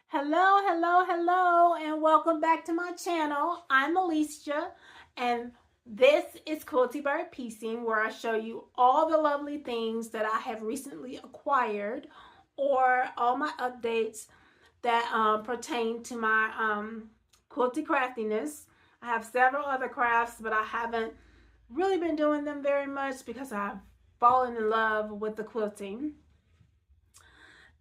Hello, hello, hello, and welcome back to my channel. I'm Alicia, and this is Quilty Bird Piecing, where I show you all the lovely things that I have recently acquired or all my updates that pertain to my quilty craftiness. I have several other crafts, but I haven't really been doing them very much because I've fallen in love with the quilting.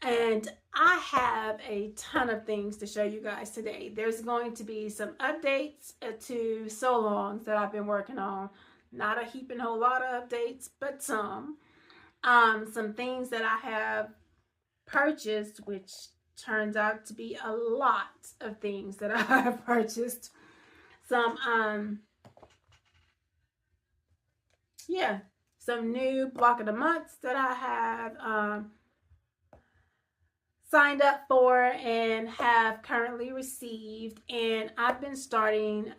And I have a ton of things to show you guys today. There's going to be some updates to sew alongs that I've been working on. Not a heaping whole lot of updates, but some. Some things that I have purchased, which turns out to be a lot of things that I have purchased. Some, yeah, some new block of the months that I have signed up for and have currently received. And I've been starting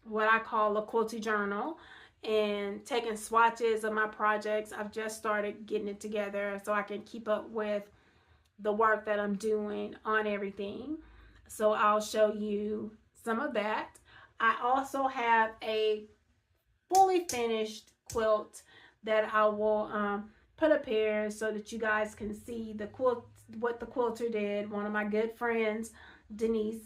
what I call a quilty journal and taking swatches of my projects. I've just started getting it together so I can keep up with the work that I'm doing on everything. So I'll show you some of that. I also have a fully finished quilt that I will put up here so that you guys can see the quilt, what the quilter did. One of my good friends, Denise,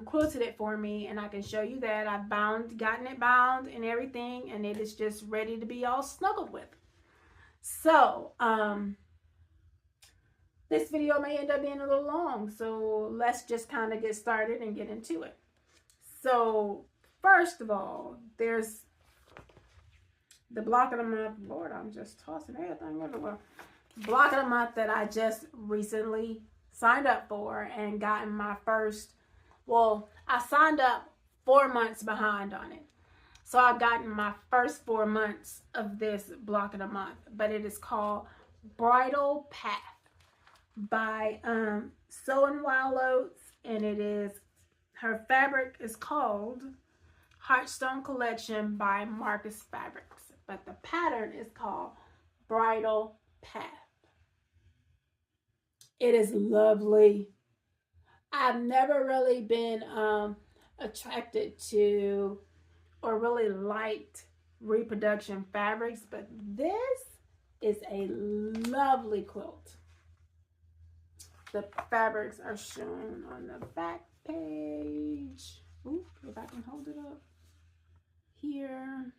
quilted it for me, and I can show you that. I've gotten it bound and everything, and it is just ready to be all snuggled with. So, this video may end up being a little long, so let's just kind of get started and get into it. So, first of all, there's the block of the month. Lord, I'm just tossing everything everywhere. Block of the month that I just recently signed up for and gotten my first, well, I signed up 4 months behind on it. So I've gotten my first 4 months of this block of the month, but it is called Bridal Path by Sewing Wild Oats, and it is, her fabric is called Heartstone Collection by Marcus Fabrics, but the pattern is called Bridal Path. It is lovely. I've never really been attracted to or really liked reproduction fabrics, but this is a lovely quilt. The fabrics are shown on the back page. Ooh, if I can hold it up here.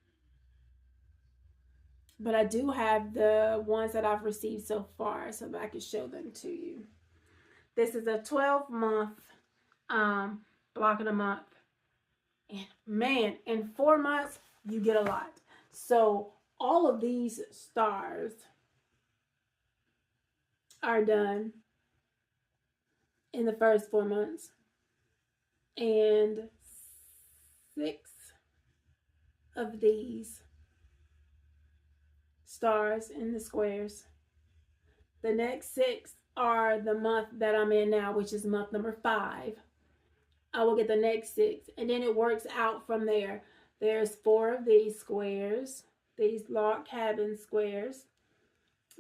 But I do have the ones that I've received so far so that I can show them to you. This is a 12-month block of the month. And man, in 4 months, you get a lot. So all of these stars are done in the first 4 months. And 6 of these stars in the squares. The next 6 are the month that I'm in now, which is month number 5. I will get the next 6, and then it works out from there. There's 4 of these squares, these log cabin squares.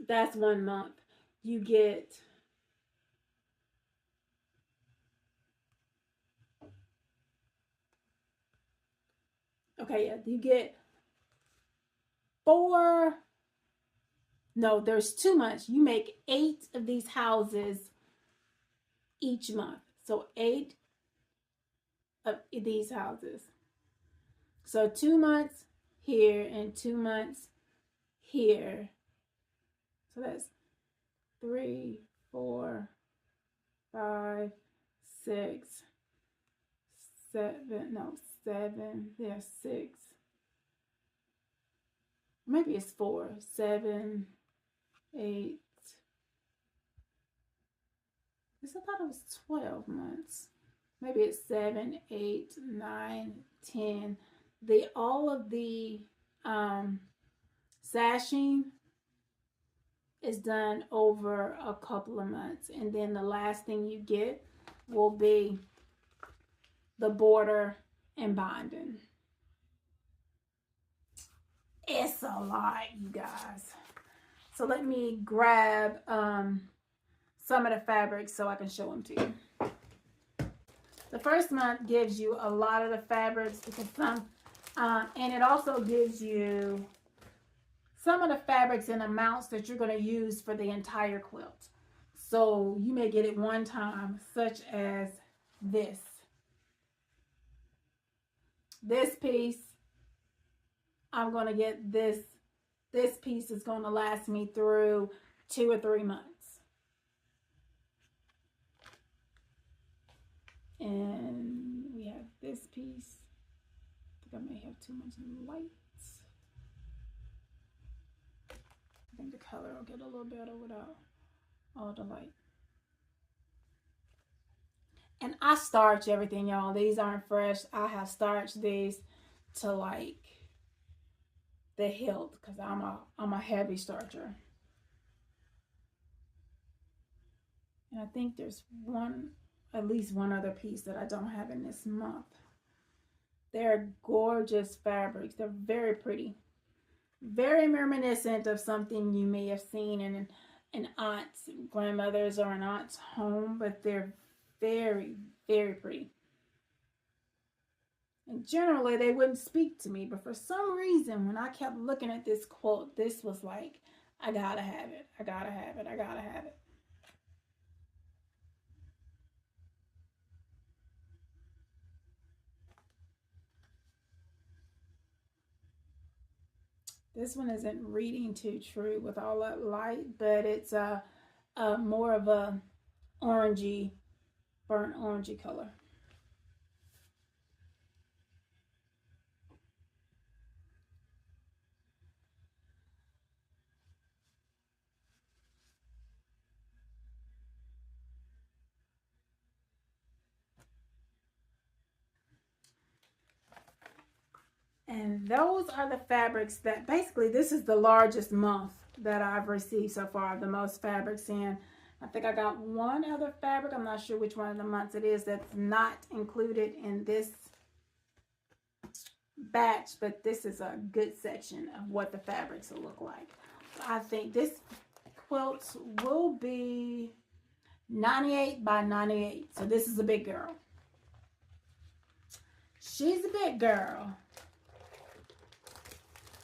That's 1 month. You get you get 4. No, there's 2 months. You make 8 of these houses each month. So 8 of these houses. So 2 months here and 2 months here. So that's 3, 4, 5, 6, 7. No, 7. There's 6. Maybe it's 4, 7, 8. I thought it was 12 months. Maybe it's 7, 8, 9, 10. All of the sashing is done over a couple of months, and then the last thing you get will be the border and binding. It's a lot, you guys. So let me grab some of the fabrics so I can show them to you. The first month gives you a lot of the fabrics because and it also gives you some of the fabrics in amounts that you're going to use for the entire quilt. So you may get it one time, such as this. This piece, I'm going to get this. This piece is going to last me through 2 or 3 months. And we have this piece. I think I may have too much light. I think the color will get a little better without all the light. And I starch everything, y'all. These aren't fresh. I have starched these to like the hilt because I'm a heavy starcher. And I think there's at least one other piece that I don't have in this month. They're gorgeous fabrics. They're very pretty. Very reminiscent of something you may have seen in an aunt's, grandmother's, or an aunt's home, but they're very, very pretty. And generally, they wouldn't speak to me, but for some reason, when I kept looking at this quilt, this was like, I gotta have it. I gotta have it. I gotta have it. This one isn't reading too true with all that light, but it's more of a orangey, burnt orangey color. And those are the fabrics that basically this is the largest month that I've received so far, the most fabrics in. I think I got one other fabric. I'm not sure which one of the months it is that's not included in this batch, but this is a good section of what the fabrics will look like. I think this quilt will be 98 by 98. So this is a big girl. She's a big girl.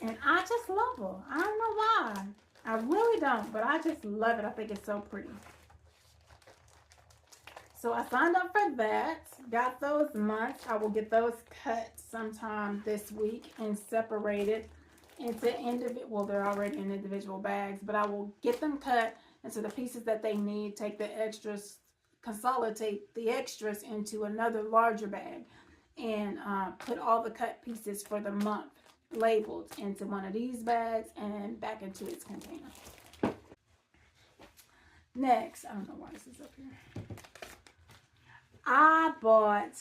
And I just love her. I don't know why. I really don't, but I just love it. I think it's so pretty. So I signed up for that. Got those months. I will get those cut sometime this week and separated into individual, well, they're already in individual bags, but I will get them cut into the pieces that they need, take the extras, consolidate the extras into another larger bag, and put all the cut pieces for the month labeled into one of these bags and back into its container. Next, I don't know why this is up here. I bought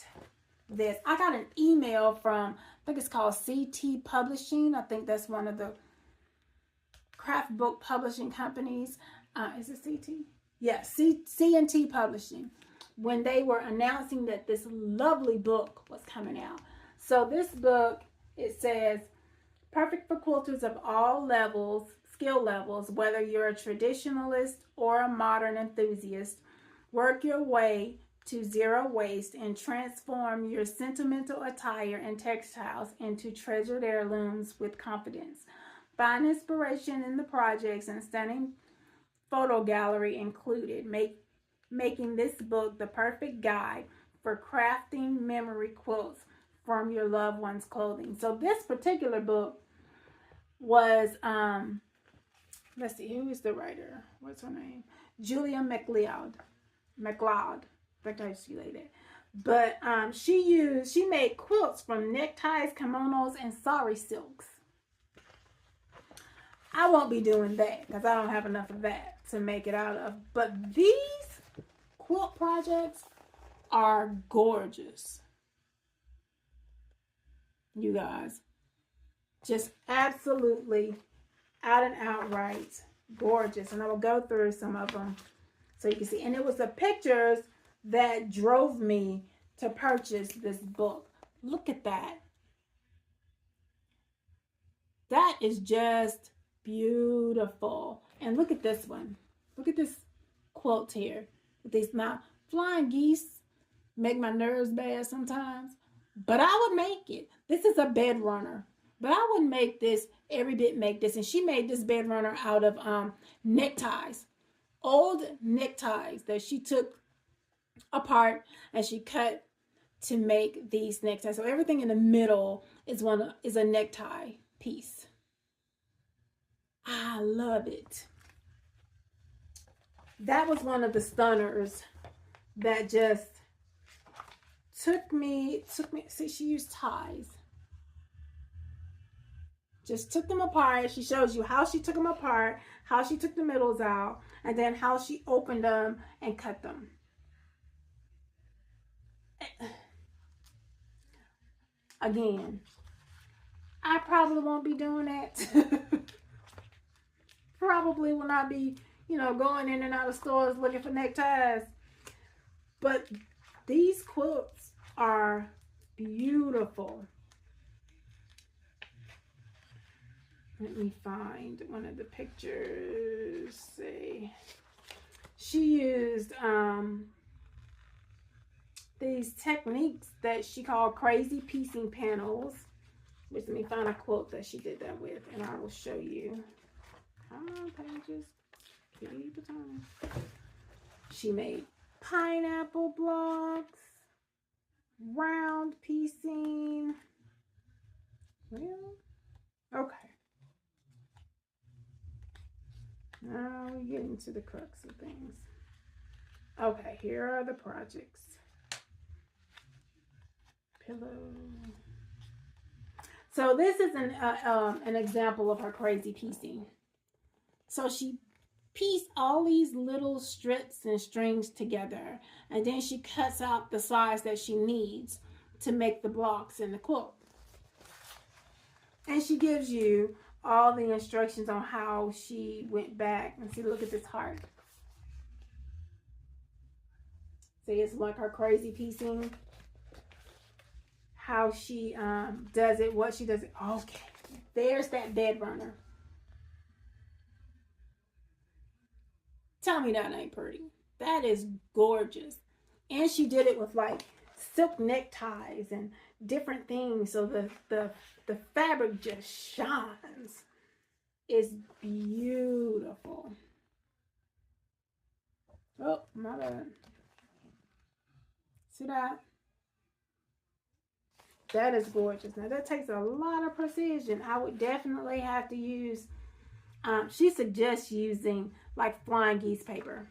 this. I got an email from, I think it's called CT Publishing. I think that's one of the craft book publishing companies. Is it CT? Yeah, C&T Publishing. When they were announcing that this lovely book was coming out. So this book, it says, perfect for quilters of all levels, skill levels, whether you're a traditionalist or a modern enthusiast. Work your way to zero waste and transform your sentimental attire and textiles into treasured heirlooms with confidence. Find inspiration in the projects and stunning photo gallery included, making this book the perfect guide for crafting memory quilts from your loved one's clothing. So this particular book was, let's see, who is the writer? What's her name? Julia McLeod. I think I see that. But she made quilts from neckties, kimonos, and sari silks. I won't be doing that because I don't have enough of that to make it out of. But these quilt projects are gorgeous. You guys. Just absolutely out and outright gorgeous. And I will go through some of them so you can see. And it was the pictures that drove me to purchase this book. Look at that. That is just beautiful. And look at this one. Look at this quilt here. These now flying geese make my nerves bad sometimes, but I would make it. This is a bed runner, but I would make this every bit make this. And she made this bed runner out of neckties, old neckties that she took apart and she cut to make these neckties. So everything in the middle is a necktie piece. I love it. That was one of the stunners that just took me, see, she used ties. Just took them apart. She shows you how she took them apart, how she took the middles out, and then how she opened them and cut them. Again, I probably won't be doing that. Probably will not be, going in and out of stores looking for neckties. But these quilts are beautiful. Let me find one of the pictures. See, she used these techniques that she called crazy piecing panels. Which, let me find a quilt that she did that with, and I will show you. Come on, pages. Keep it on. She made pineapple blocks, round piecing. Well, okay. Now we get into the crux of things. Okay, here are the projects. Pillow. So this is an example of her crazy piecing. So she pieced all these little strips and strings together, and then she cuts out the size that she needs to make the blocks in the quilt. And she gives you all the instructions on how she went back. And see, look at this heart. See, it's like her crazy piecing. How she does it, what she does it. Okay, there's that bed runner. Tell me that ain't pretty. That is gorgeous. And she did it with like silk neckties and different things, so the fabric just shines. It's beautiful. Oh, my bad. See that? That is gorgeous. Now that takes a lot of precision. I would definitely have to use, she suggests using like flying geese paper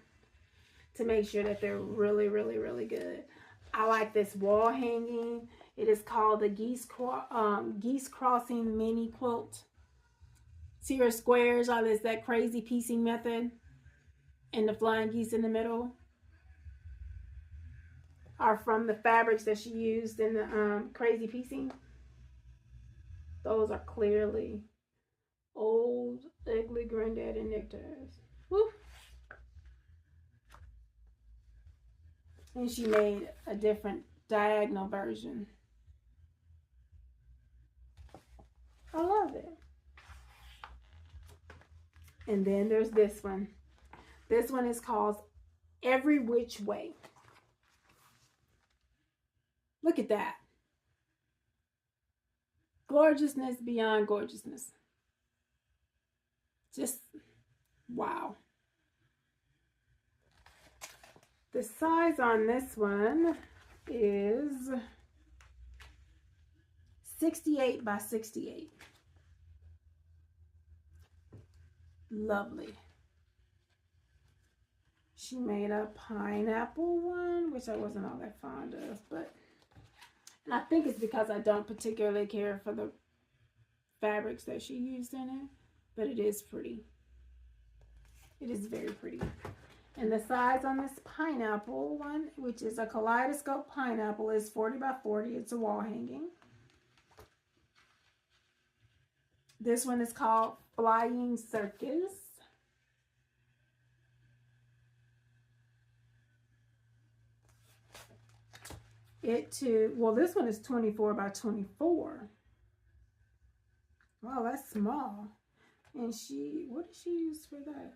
to make sure that they're really, really, really good. I like this wall hanging. It is called the Geese Crossing Mini Quilt. See her squares, all this, that crazy piecing method, and the flying geese in the middle are from the fabrics that she used in the crazy piecing. Those are clearly old, ugly granddaddy neckties. Woo. And she made a different diagonal version. I love it. And then there's this one. This one is called Every Which Way. Look at that. Gorgeousness beyond gorgeousness. Just wow. The size on this one is 68 by 68. Lovely. She made a pineapple one, which I wasn't all that fond of, but I think it's because I don't particularly care for the fabrics that she used in it, but it is pretty. It is very pretty. And the size on this pineapple one, which is a kaleidoscope pineapple, is 40 by 40. It's a wall hanging. This one is called Flying Circus. Well, this one is 24 by 24. Wow, that's small. And what did she use for that?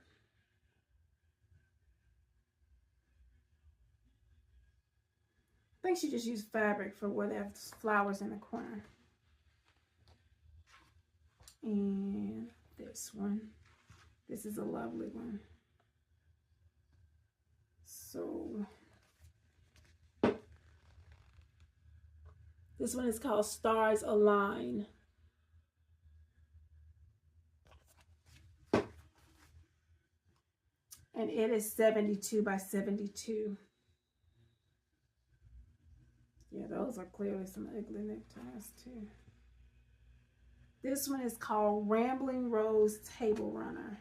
think she just used fabric for where they have flowers in the corner. And this one. This is a lovely one. So this one is called Stars Align. And it is 72 by 72. Yeah, those are clearly some ugly neckties too. This one is called Rambling Rose Table Runner.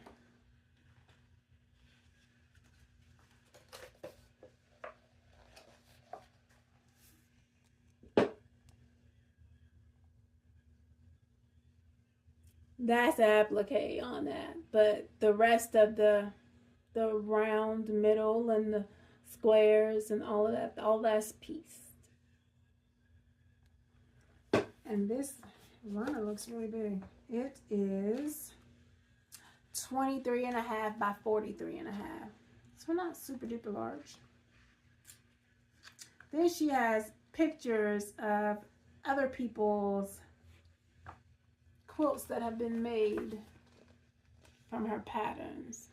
That's applique on that, but the rest of the round middle and the squares and all of that, all that's pieced. And this runner looks really big. It is 23.5 by 43.5. So not super duper large. Then she has pictures of other people's quilts that have been made from her patterns.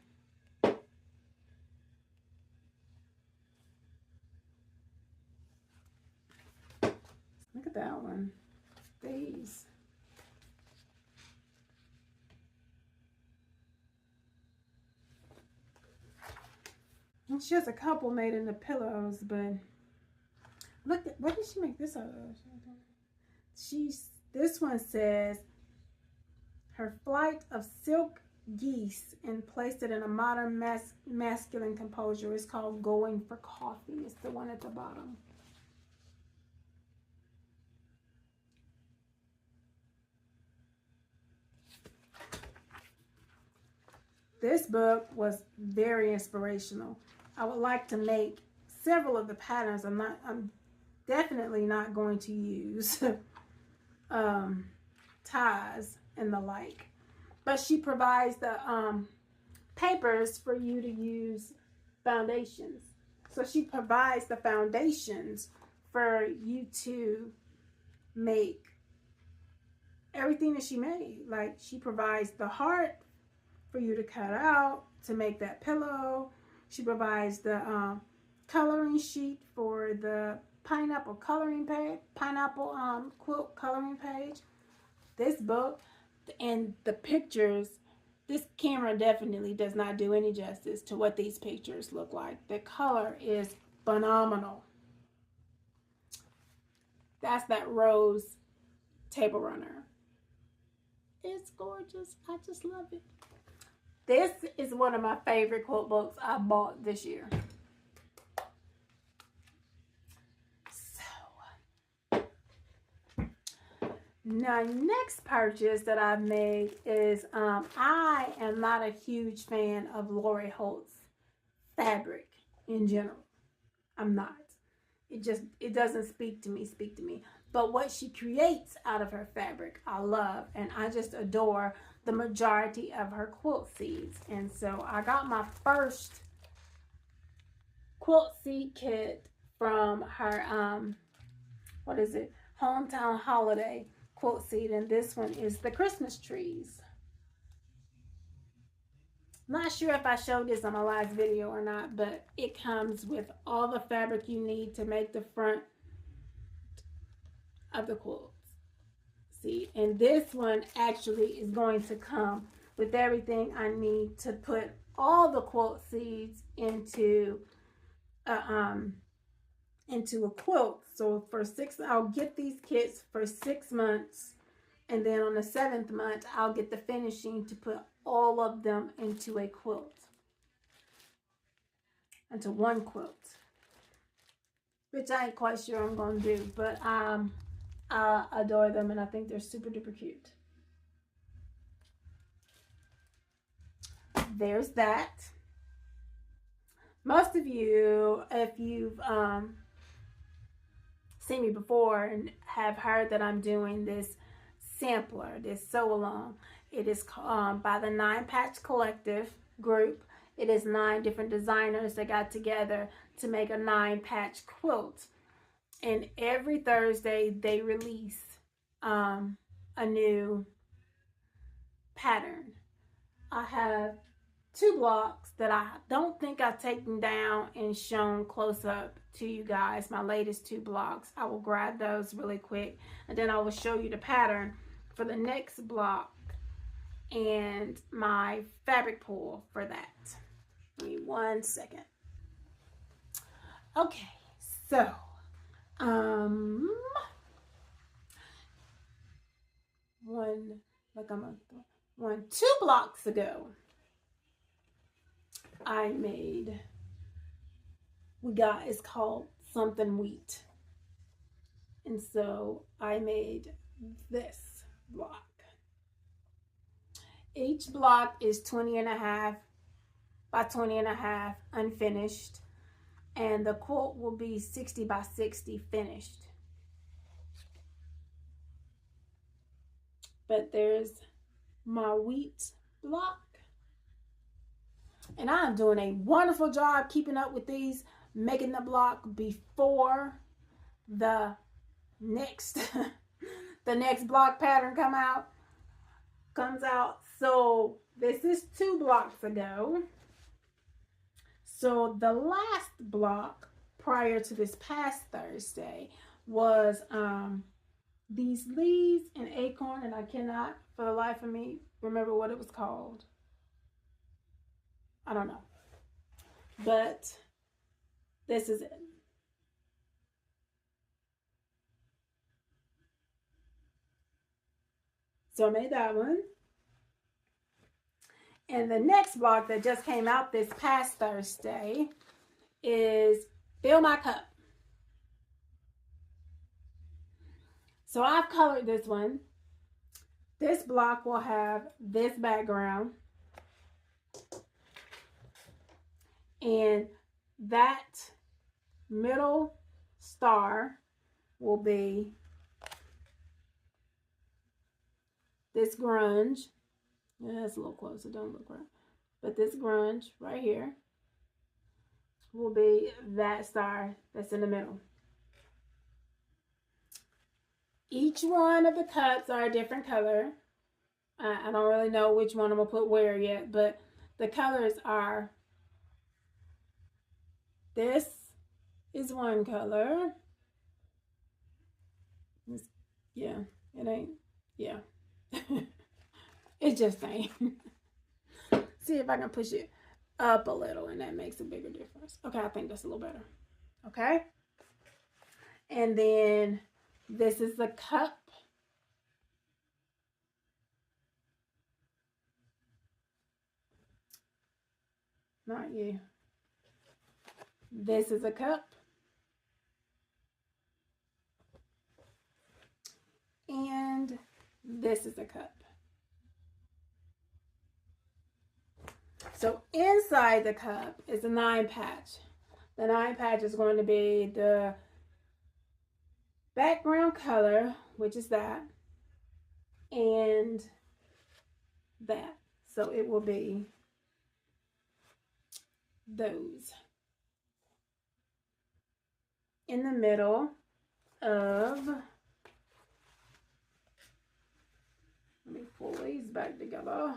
Look at that one. These. And she has a couple made into pillows, but look at, what did she make this out of? This one says her flight of silk geese and placed it in a modern masculine composure. It's called Going for Coffee. It's the one at the bottom. This book was very inspirational. I would like to make several of the patterns. I'm definitely not going to use ties and the like. But she provides the papers for you to use foundations. So she provides the foundations for you to make everything that she made. Like, she provides the heart for you to cut out to make that pillow. She provides the coloring sheet for the pineapple coloring page, pineapple quilt coloring page. This book and the pictures, this camera definitely does not do any justice to what these pictures look like. The color is phenomenal. That's that rose table runner. It's gorgeous. I just love it. This is one of my favorite quilt books I bought this year. So, now next purchase that I've made is, I am not a huge fan of Lori Holt's fabric in general. I'm not. It doesn't speak to me. But what she creates out of her fabric, I love. And I just adore the majority of her quilt seeds. And so I got my first quilt seed kit from her, what is it? Hometown Holiday quilt seed. And this one is the Christmas trees. Not sure if I showed this on my last video or not, but it comes with all the fabric you need to make the front of the quilt. See, and this one actually is going to come with everything I need to put all the quilt seeds into a quilt. So for I'll get these kits for 6 months, and then on the 7th month I'll get the finishing to put all of them into a quilt, into one quilt, which I ain't quite sure I'm gonna do, but I adore them and I think they're super duper cute. There's that. Most of you, if you've seen me before and have heard that I'm doing this sampler, this sew along. It is by the 9 Patch Collective group. It is 9 different designers that got together to make a 9 patch quilt. And every Thursday they release a new pattern. I have 2 blocks that I don't think I've taken down and shown close up to you guys. My latest 2 blocks. I will grab those really quick, and then I will show you the pattern for the next block and my fabric pull for that. Give me 1 second. Okay, so two blocks ago, it's called something wheat. And so I made this block. Each block is 20.5 by 20.5 unfinished. And the quilt will be 60 by 60 finished. But there's my wheat block. And I'm doing a wonderful job keeping up with these, making the block before the next the next block pattern comes out. So this is 2 blocks ago. So the last block prior to this past Thursday was these leaves and acorn, and I cannot for the life of me remember what it was called. I don't know. But this is it. So I made that one. And the next block that just came out this past Thursday is Fill My Cup. So I've colored this one. This block will have this background. And that middle star will be this grunge. Yeah, that's a little closer, don't look right. But this grunge right here will be that star that's in the middle. Each one of the cups are a different color. I don't really know which one I'm going to put where yet, but the colors are, this is one color. Yeah, it ain't, yeah. It just ain't. See if I can push it up a little and that makes a bigger difference. Okay, I think that's a little better. Okay. And then this is the cup. Not you. This is a cup. And this is a cup. So inside the cup is a 9 patch. The 9 patch is going to be the background color, which is that, and that. So it will be those in the middle of, let me pull these back together.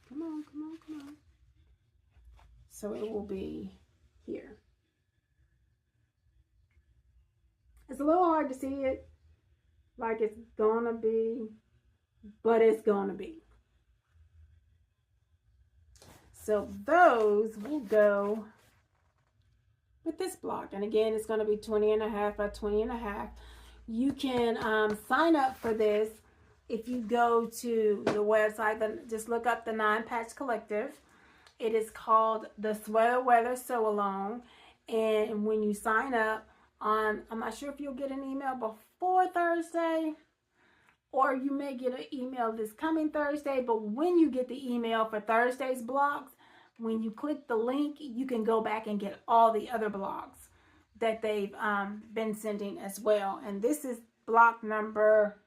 Come on, come on, come on. So it will be here. It's a little hard to see it like it's gonna be, but it's gonna be. So those will go with this block. And again, it's gonna be 20.5 by 20.5. You can sign up for this if you go to the website, then just look up the 9 Patch Collective. It is called the Sweater Weather Sew Along. And when you sign up, I'm not sure if you'll get an email before Thursday, or you may get an email this coming Thursday. But when you get the email for Thursday's blocks, when you click the link, you can go back and get all the other blocks that they've been sending as well. And this is block number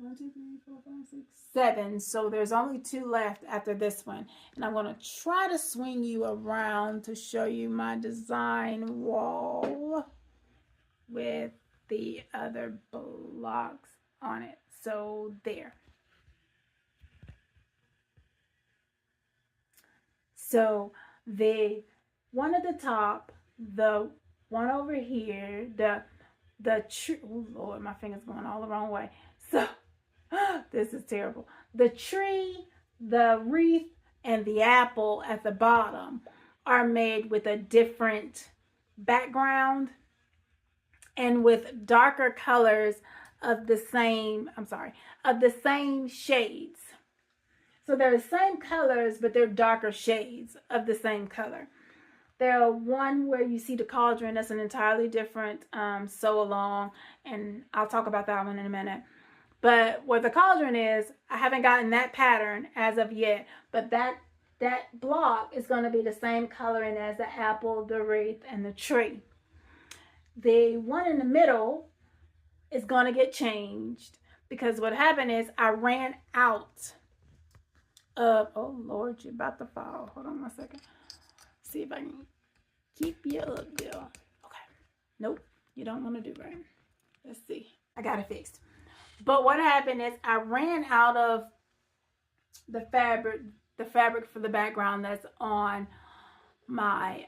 1, 2, 3, 4, 5, 6, 7. So there's only 2 left after this one. And I'm going to try to swing you around to show you my design wall with the other blocks on it. So there. So the one at the top, the one over here, the tree. Oh Lord, my finger's going all the wrong way. So this is terrible. The tree, the wreath, and the apple at the bottom are made with a different background and with darker colors of the same, of the same shades. So they're the same colors, but they're darker shades of the same color. There one where you see the cauldron, that's an entirely different sew along, and I'll talk about that one in a minute. But where the cauldron is, I haven't gotten that pattern as of yet, but that block is going to be the same coloring as the apple, the wreath, and the tree. The one in the middle is going to get changed because what happened is I ran out of, oh Lord, you're about to fall. Hold on 1 second. See if I can keep you up there. Okay. Nope, you don't want to do right. Let's see. I got it fixed. But what happened is I ran out of the fabric for the background that's on my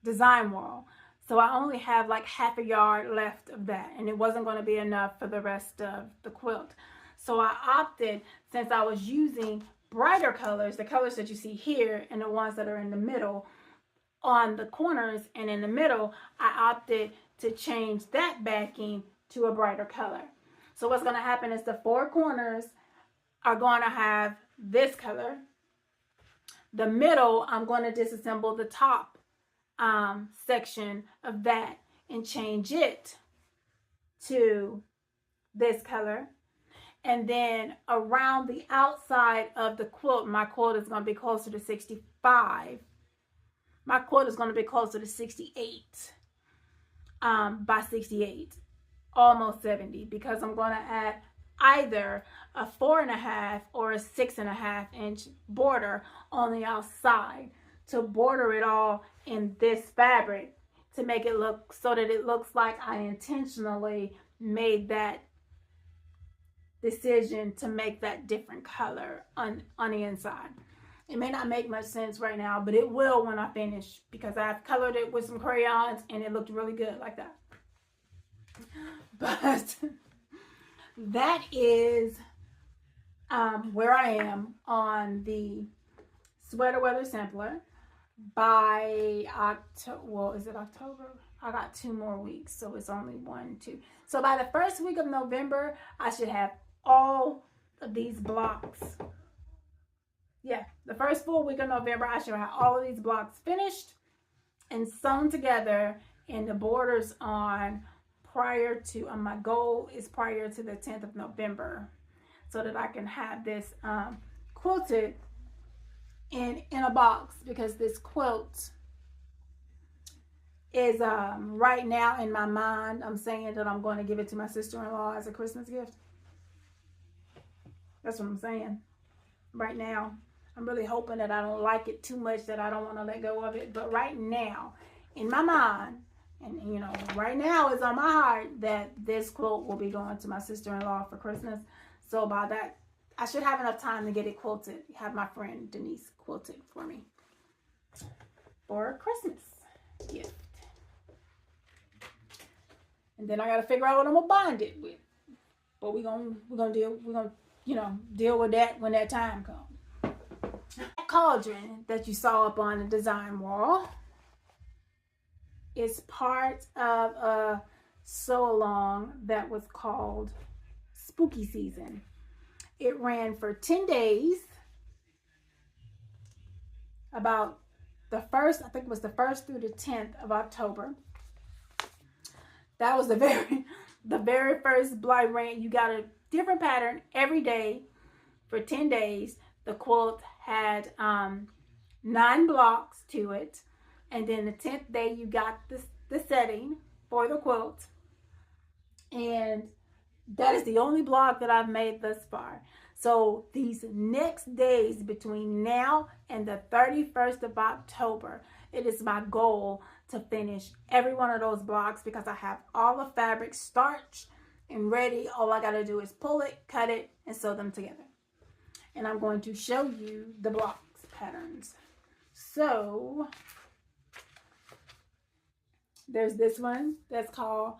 design wall. So I only have like half a yard left of that, and it wasn't going to be enough for the rest of the quilt. So I opted, since I was using brighter colors, the colors that you see here and the ones that are in the middle, on the corners and in the middle, I opted to change that backing to a brighter color. So what's going to happen is the 4 corners are going to have this color. The middle, I'm going to disassemble the top section of that and change it to this color. And then around the outside of the quilt, my quilt is going to be closer to 65. My quilt is going to be closer to 68 by 68, almost 70, because I'm going to add either a 4.5 or a 6.5 inch border on the outside to border it all in this fabric to make it look so that it looks like I intentionally made that decision to make that different color on the inside. It may not make much sense right now, but it will when I finish, because I've colored it with some crayons and it looked really good like that. But that is where I am on the Sweater Weather Sampler. By October, well, is it October? I got 2 more weeks, so it's only 1, 2. So by the first week of November, I should have all of these blocks. Yeah, the first full week of November, I should have all of these blocks finished and sewn together, and the borders on prior to, my goal is prior to the 10th of November, so that I can have this quilted in a box, because this quilt is right now in my mind, I'm saying that I'm going to give it to my sister-in-law as a Christmas gift. That's what I'm saying right now. I'm really hoping that I don't like it too much, that I don't want to let go of it. But right now, in my mind, and you know, right now it's on my heart that this quilt will be going to my sister-in-law for Christmas. So by that, I should have enough time to get it quilted. Have my friend Denise quilt it for me for a Christmas gift. And then I gotta figure out what I'm gonna bind it with. But we're gonna deal with that when that time comes. That cauldron that you saw up on the design wall is part of a sew along that was called Spooky Season. It ran for 10 days, about the 1st, I think it was the 1st through the 10th of October. That was the very first blind ran. You got a different pattern every day for 10 days. The quilt had 9 blocks to it. And then the 10th day, you got the setting for the quilt. And That is the only block that I've made thus far. So these next days between now and the 31st of October, it is my goal to finish every one of those blocks because I have all the fabric starched and ready. All I got to do is pull it, cut it, and sew them together. And I'm going to show you the blocks patterns. So there's this one that's called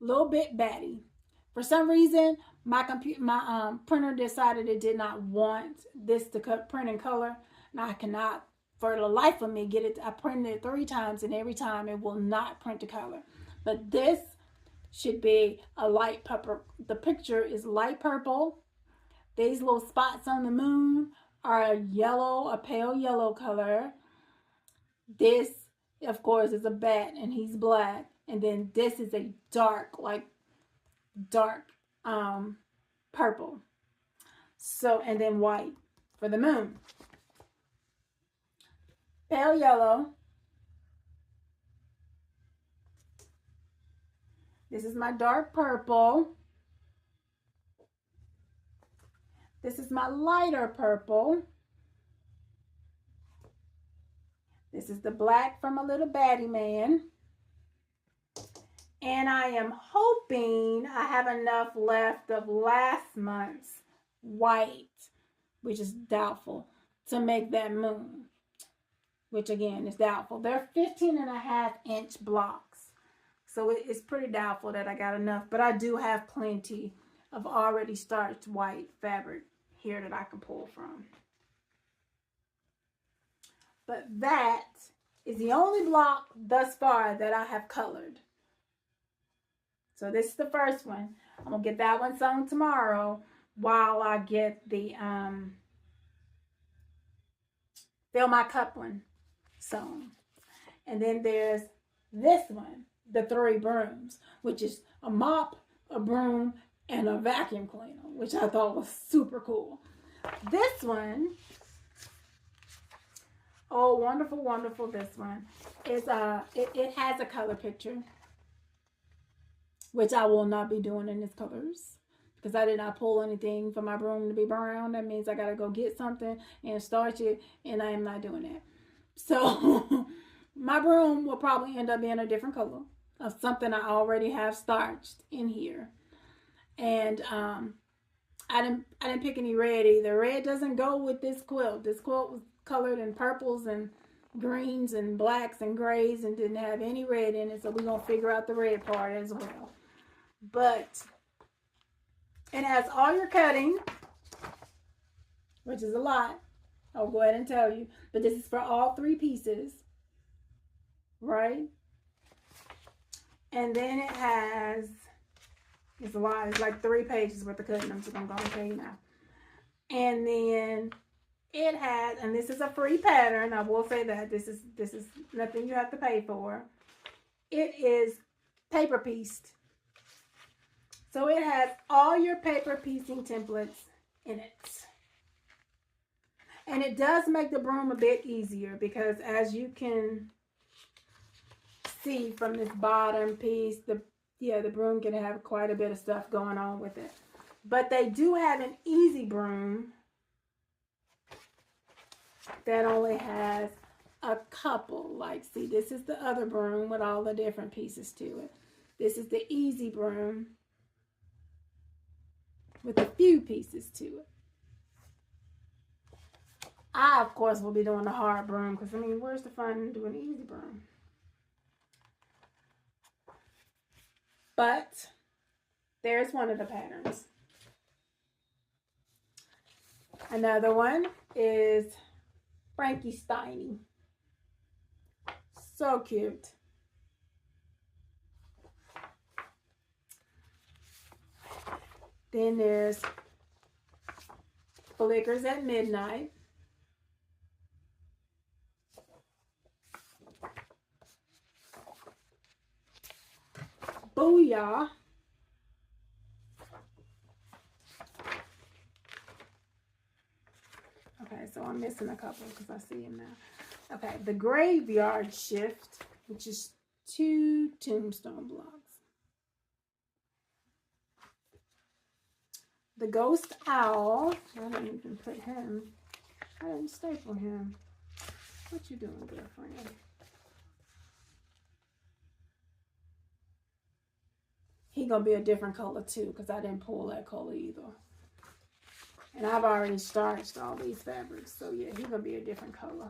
Little Bit Batty. For some reason, my printer decided it did not want this to print in color. Now I cannot, for the life of me, get it. I printed it 3 times, and every time it will not print to color. But this should be a light purple. The picture is light purple. These little spots on the moon are a yellow, a pale yellow color. This, of course, is a bat, and he's black. And then this is a dark, like dark purple. So, and then white for the moon. Pale yellow. This is my dark purple. This is my lighter purple. This is the black from a little baddie man. And I am hoping I have enough left of last month's white, which is doubtful, to make that moon, which again is doubtful. They're 15.5-inch blocks. So it's pretty doubtful that I got enough, but I do have plenty of already starched white fabric here that I can pull from. But that is the only block thus far that I have colored. So this is the first one. I'm going to get that one sewn tomorrow while I get the Fill My Cup one sewn. And then there's this one, the 3 brooms, which is a mop, a broom, and a vacuum cleaner, which I thought was super cool. This one, oh, wonderful, wonderful, this one is it has a color picture, which I will not be doing in its colors because I did not pull anything for my broom to be brown. That means I got to go get something and starch it, and I am not doing that. So my broom will probably end up being a different color of something I already have starched in here. And I didn't pick any red either. Red doesn't go with this quilt. This quilt was colored in purples and greens and blacks and grays and didn't have any red in it, so we're going to figure out the red part as well. But it has all your cutting, which is a lot. I'll go ahead and tell you. But this is for all 3 pieces, right? And then it has, it's a lot. It's like 3 pages worth of cutting. I'm just going to tell you now. And then it has, and this is a free pattern. I will say that this is nothing you have to pay for. It is paper pieced. So it has all your paper piecing templates in it. And it does make the broom a bit easier because as you can see from this bottom piece, the broom can have quite a bit of stuff going on with it. But they do have an easy broom that only has a couple. Like, see, this is the other broom with all the different pieces to it. This is the easy broom with a few pieces to it. I, of course, will be doing the hard broom because, I mean, where's the fun in doing the easy broom? But there's one of the patterns. Another one is Frankenstein. So cute. Then there's Flickers at Midnight. Booyah. Okay, so I'm missing a couple because I see them now. Okay, the Graveyard Shift, which is 2 tombstone blocks. the Ghost Owl. I didn't even put him. I didn't staple him. What you doing, girlfriend? He gonna be a different color too, because I didn't pull that color either. And I've already starched all these fabrics, so yeah, he's gonna be a different color.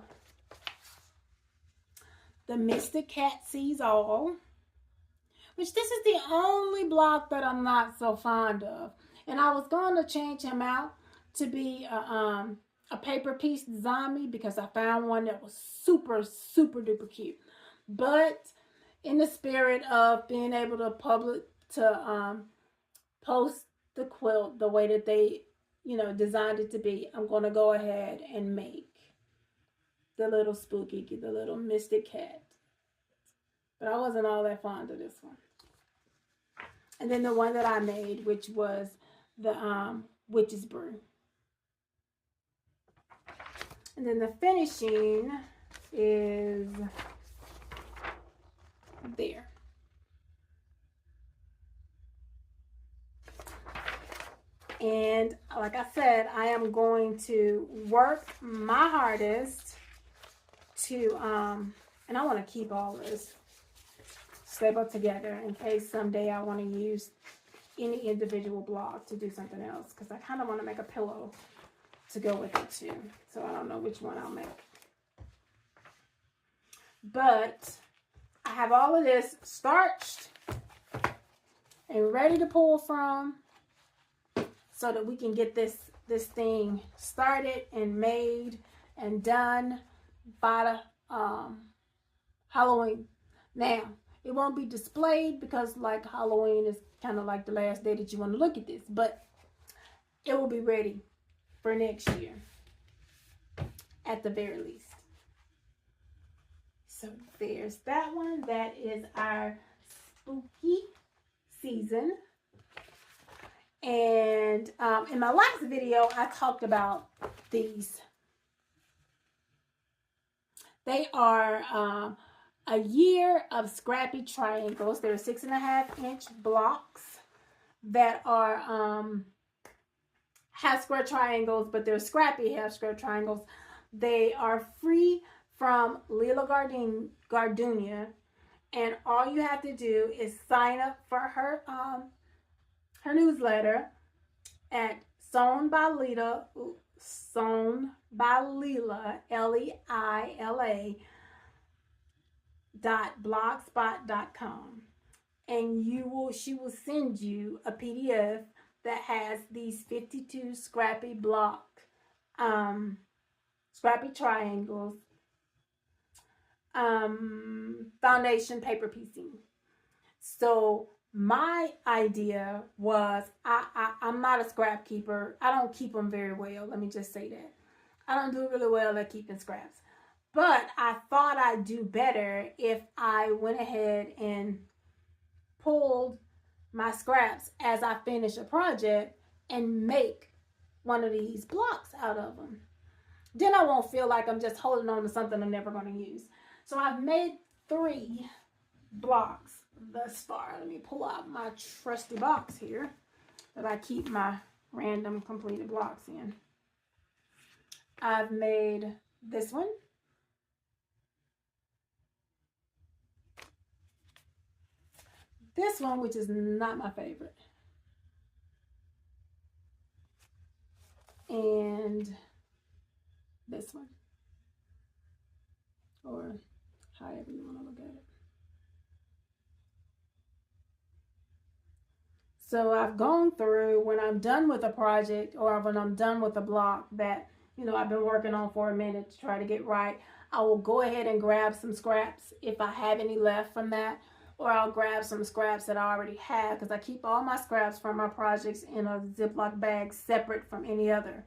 The Mystic Cat Sees All, which this is the only block that I'm not so fond of. And I was going to change him out to be a paper piece zombie because I found one that was super, super duper cute. But in the spirit of being able to post the quilt the way that they, you know, designed it to be, I'm going to go ahead and make the little spooky, the little mystic cat. But I wasn't all that fond of this one. And then the one that I made, which was the Witch's Brew. And then the finishing is there. And like I said, I am going to work my hardest to, and I want to keep all this stapled together in case someday I want to use any individual block to do something else, because I kind of want to make a pillow to go with it too. So I don't know which one I'll make. But I have all of this starched and ready to pull from, so that we can get this thing started and made and done by the Halloween. Now, it won't be displayed because like Halloween is kind of like the last day that you want to look at this, but it will be ready for next year at the very least. So there's that one. That is our spooky season. And in my last video, I talked about these. They are a year of scrappy triangles. They're 6.5-inch blocks that are half square triangles, but they're scrappy half square triangles. They are free from Lila Gardunia, and all you have to do is sign up for her newsletter at Sewn by Leila, Leila, .blogspot.com, and she will send you a PDF that has these 52 scrappy triangles, foundation paper piecing. So my idea was, I'm not a scrap keeper. I don't keep them very well. Let me just say that. I don't do really well at keeping scraps. But I thought I'd do better if I went ahead and pulled my scraps as I finish a project and make one of these blocks out of them. Then I won't feel like I'm just holding on to something I'm never going to use. So I've made 3 blocks thus far. Let me pull out my trusty box here that I keep my random completed blocks in. I've made this one. This one, which is not my favorite. And this one. Or however you want to look at it. So I've gone through, when I'm done with a project or when I'm done with a block that, you know, I've been working on for a minute to try to get right, I will go ahead and grab some scraps if I have any left from that, or I'll grab some scraps that I already have, because I keep all my scraps from my projects in a Ziploc bag separate from any other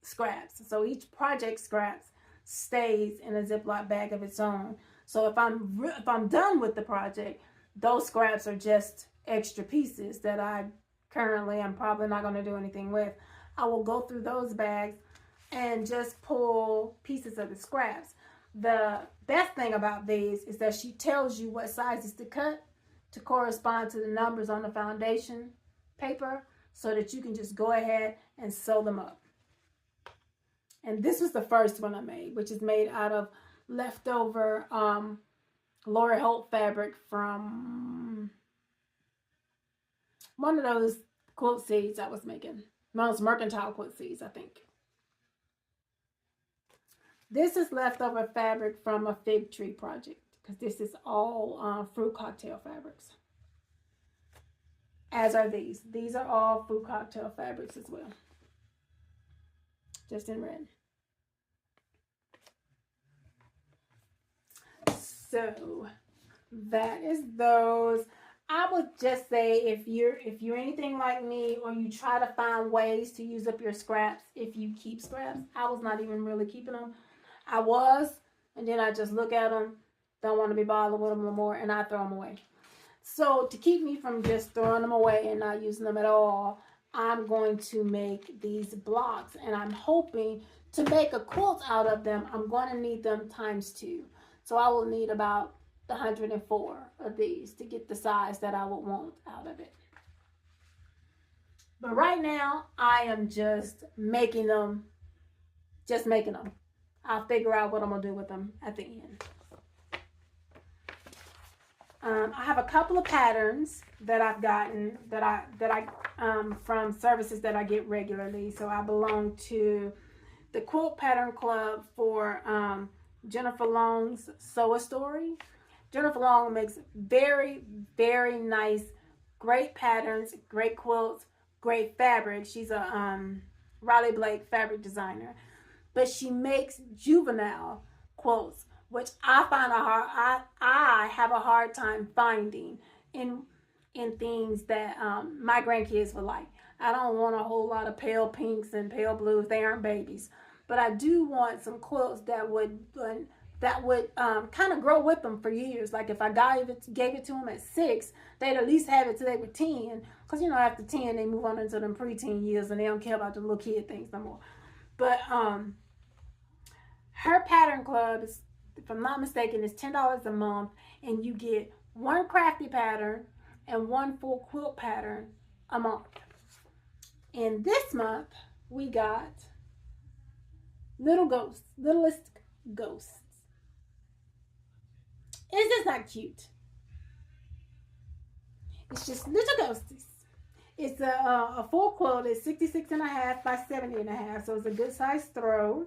scraps. So each project scraps stays in a Ziploc bag of its own. So if I'm done with the project, those scraps are just extra pieces that I'm probably not going to do anything with. I will go through those bags and just pull pieces of the scraps. The best thing about these is that she tells you what sizes to cut to correspond to the numbers on the foundation paper. so that you can just go ahead and sew them up. And this was the first one I made, which is made out of leftover Lori Holt fabric from one of those quilt seeds I was making. Those mercantile quilt seeds, I think. This is leftover fabric from a fig tree project, because this is all fruit cocktail fabrics. As are these. These are all fruit cocktail fabrics as well. Just in red. So that is those. I would just say if you're anything like me, or you try to find ways to use up your scraps, if you keep scraps. I was not even really keeping them. I was, and then I just look at them, don't want to be bothered with them no more, and I throw them away. So to keep me from just throwing them away and not using them at all, I'm going to make these blocks, and I'm hoping to make a quilt out of them. I'm going to need them ×2. So I will need about 104 of these to get the size that I would want out of it. But right now, I am just making them. I'll figure out what I'm going to do with them at the end. I have a couple of patterns that I've gotten that I from services that I get regularly. So I belong to the Quilt Pattern Club for Jennifer Long's Sew a Story. Jennifer Long makes very, very nice, great patterns, great quilts, great fabric. She's a Riley Blake fabric designer, but she makes juvenile quilts, which I find I have a hard time finding in things that my grandkids would like. I don't want a whole lot of pale pinks and pale blues. They aren't babies. But I do want some quilts that would kind of grow with them for years. Like if I gave it to them at 6, they'd at least have it till they were 10. Because, you know, after 10, they move on into them preteen years and they don't care about the little kid things no more. But her pattern club is, if I'm not mistaken, is $10 a month. And you get one crafty pattern and one full quilt pattern a month. And this month, we got Littlest Ghosts. Is this not cute? It's just little ghosties. It's a full quilt. It's 66.5 by 70.5, so it's a good size throw.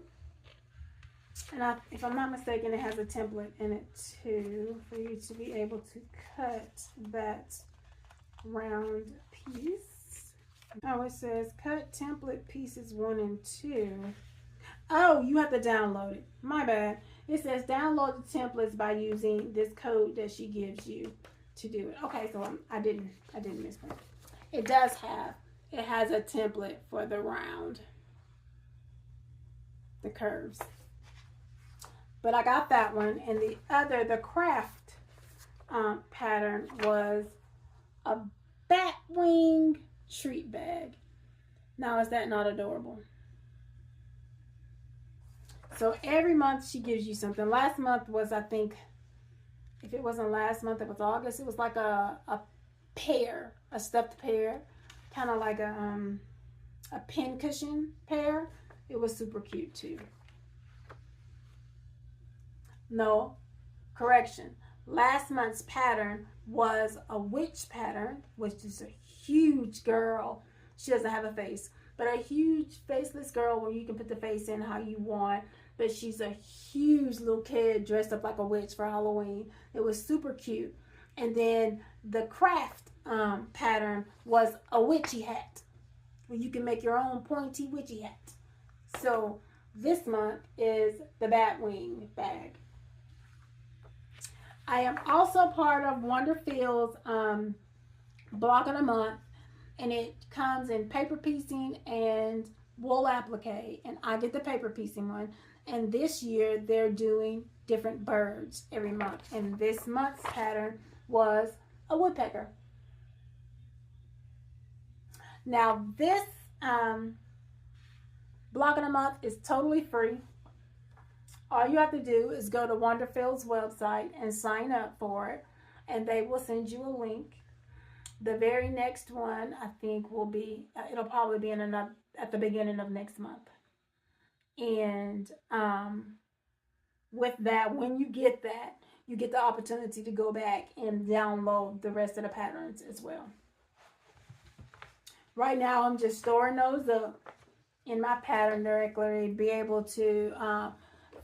And if I'm not mistaken, it has a template in it too, for you to be able to cut that round piece. Oh, it says cut template pieces 1 and 2. Oh, you have to download it. My bad. It says download the templates by using this code that she gives you to do it. Okay, so I didn't misprint. It has a template for the round, the curves. But I got that one, and the craft pattern was a Batwing treat bag. Now, is that not adorable? So every month she gives you something. Last month was, I think, if it wasn't last month, it was August. It was like a pear, a stuffed pear, kind of like a pin cushion pear. It was super cute too. No, correction. Last month's pattern was a witch pattern, which is a huge girl. She doesn't have a face, but a huge faceless girl where you can put the face in how you want. But she's a huge little kid dressed up like a witch for Halloween. It was super cute. And then the craft pattern was a witchy hat, where you can make your own pointy witchy hat. So this month is the Batwing bag. I am also part of Wonderfield's Block of the Month, and it comes in paper piecing and wool applique, and I get the paper piecing one. And this year they're doing different birds every month, and this month's pattern was a woodpecker. Now this Block of the Month is totally free. All you have to do is go to Wonderfield's website and sign up for it, and they will send you a link. The very next one, I think, will be, it'll probably be at the beginning of next month. And with that, when you get that, you get the opportunity to go back and download the rest of the patterns as well. Right now, I'm just storing those up in my pattern directory, be able to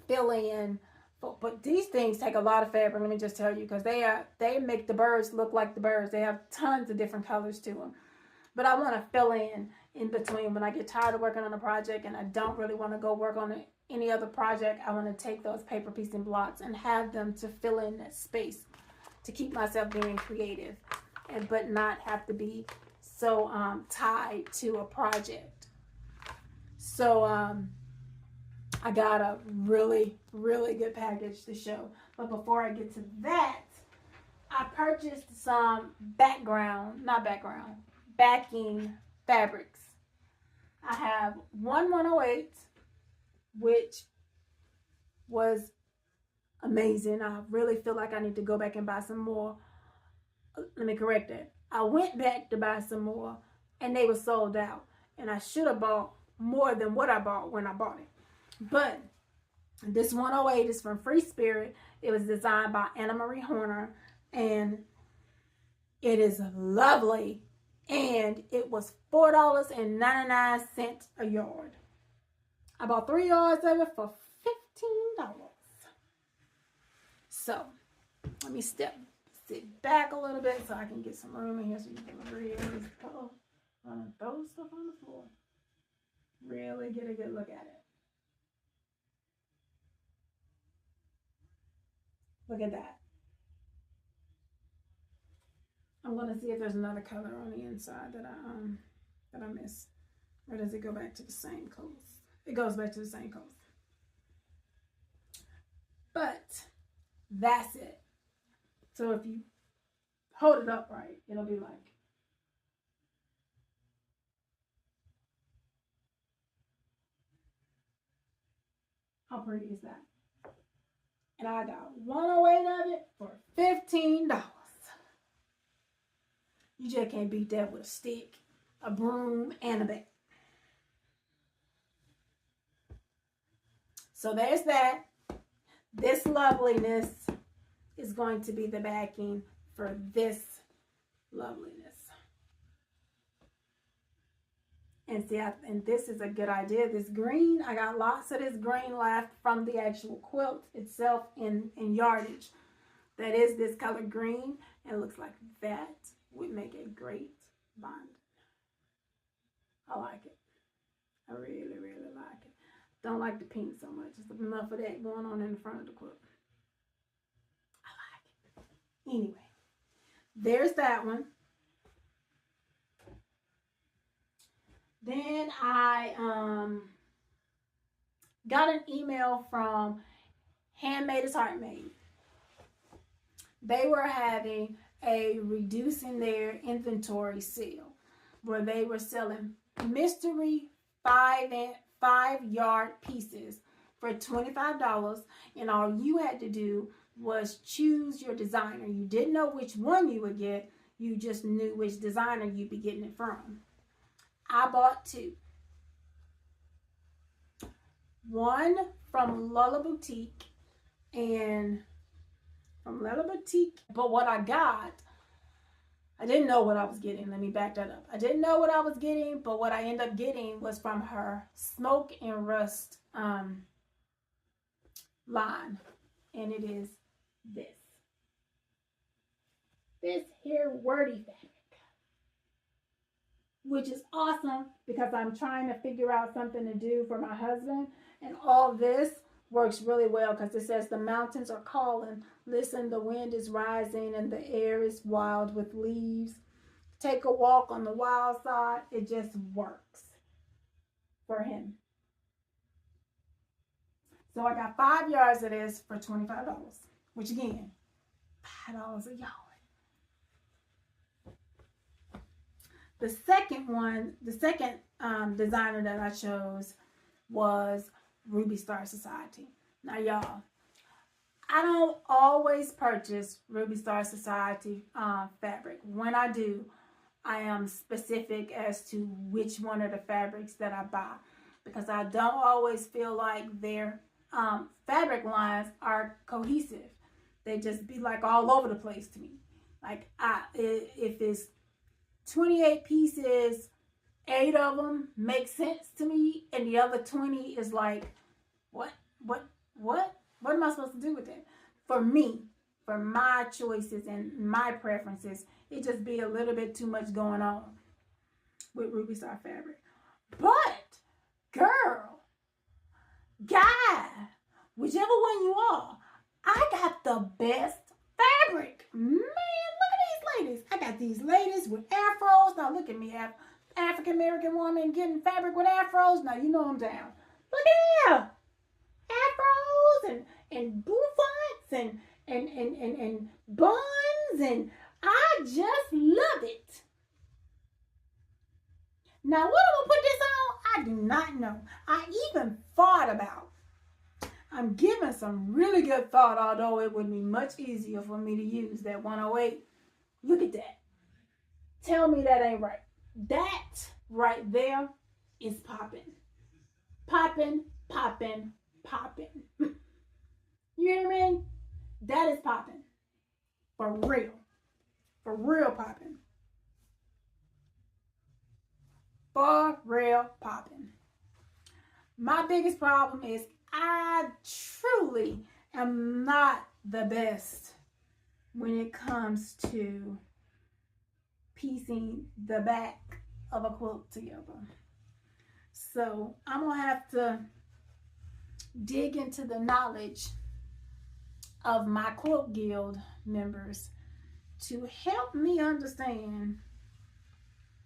fill in. But these things take a lot of fabric, let me just tell you, because they make the birds look like the birds. They have tons of different colors to them. But I want to fill in between. When I get tired of working on a project and I don't really want to go work on any other project, I want to take those paper piecing blocks and have them to fill in that space to keep myself being creative, but not have to be so tied to a project. So I got a really, really good package to show. But before I get to that, I purchased some backing fabrics. I have one 108, which was amazing. I really feel like I need to go back and buy some more. Let me correct that. I went back to buy some more and they were sold out. And I should have bought more than what I bought when I bought it. But this 108 is from Free Spirit. It was designed by Anna Marie Horner. And it is lovely. And it was $4.99 a yard. I bought 3 yards of it for $15. So, let me sit back a little bit so I can get some room in here so you can really throw stuff on the floor. Really get a good look at it. Look at that. I'm gonna see if there's another color on the inside that I missed. Or does it go back to the same colors? It goes back to the same colors. But that's it. So if you hold it up right, it'll be like, how pretty is that? And I got 108 of it for $15. You just can't beat that with a stick, a broom, and a bat. So there's that. This loveliness is going to be the backing for this loveliness. And see, and this is a good idea. This green, I got lots of this green left from the actual quilt itself in yardage. That is this color green. And it looks like that would make a great bond. I like it. I really, really like it. Don't like the pink so much. There's enough of that going on in the front of the quilt. I like it. Anyway, there's that one. Then I got an email from Handmade is Heart Made. They were having a reducing their inventory sale where they were selling mystery 5-yard pieces for $25, and all you had to do was choose your designer. You didn't know which one you would get, you just knew which designer you'd be getting it from. I bought 2. One from Lulla Boutique but what I got, I didn't know what I was getting. Let me back that up. I didn't know what I was getting, but what I ended up getting was from her Smoke and Rust line. And it is this here wordy fabric. Which is awesome because I'm trying to figure out something to do for my husband. And all this works really well because it says the mountains are calling. Listen, the wind is rising and the air is wild with leaves. Take a walk on the wild side. It just works for him. So I got 5 yards of this for $25, which again, $5 a yard. The second designer that I chose was Ruby Star Society. Now, y'all, I don't always purchase Ruby Star Society fabric. When I do, I am specific as to which one of the fabrics that I buy, because I don't always feel like their fabric lines are cohesive. They just be like all over the place to me. Like if it's 28 pieces, 8 of them make sense to me, and the other 20 is like, what am I supposed to do with that? For me, for my choices and my preferences, it just be a little bit too much going on with Ruby Star fabric. But girl, guy, whichever one you are, I got the best fabric. Man, look at these ladies. I got these ladies with afros. Now look at me, African American woman getting fabric with afros. Now you know I'm down. Look at them. Afros and bouffants and buns, and I just love it. Now, what I'm gonna put this on, I do not know. I even thought about. I'm giving some really good thought, although it would be much easier for me to use that 108. Look at that. Tell me that ain't right. That right there is popping. Popping, popping, popping. You hear me? That is popping. For real. For real popping. For real popping. My biggest problem is I truly am not the best when it comes to piecing the back of a quilt together. So I'm going to have to dig into the knowledge of my Quilt Guild members to help me understand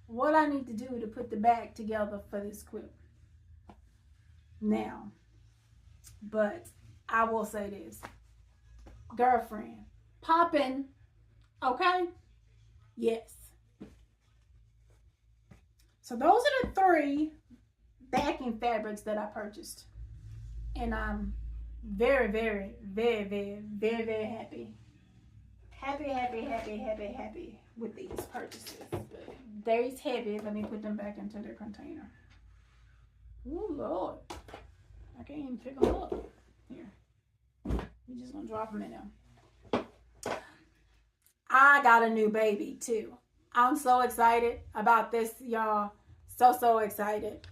what I need to do to put the back together for this quilt. Now, but I will say this, girlfriend, popping, okay? Yes. So those are the 3 backing fabrics that I purchased, and I'm very, very, very, very, very, very happy. Happy with these purchases. They's heavy. Let me put them back into their container. Oh Lord, I can't even pick them up. Here, we're just gonna drop them in there. I got a new baby too. I'm so excited about this, y'all. So excited.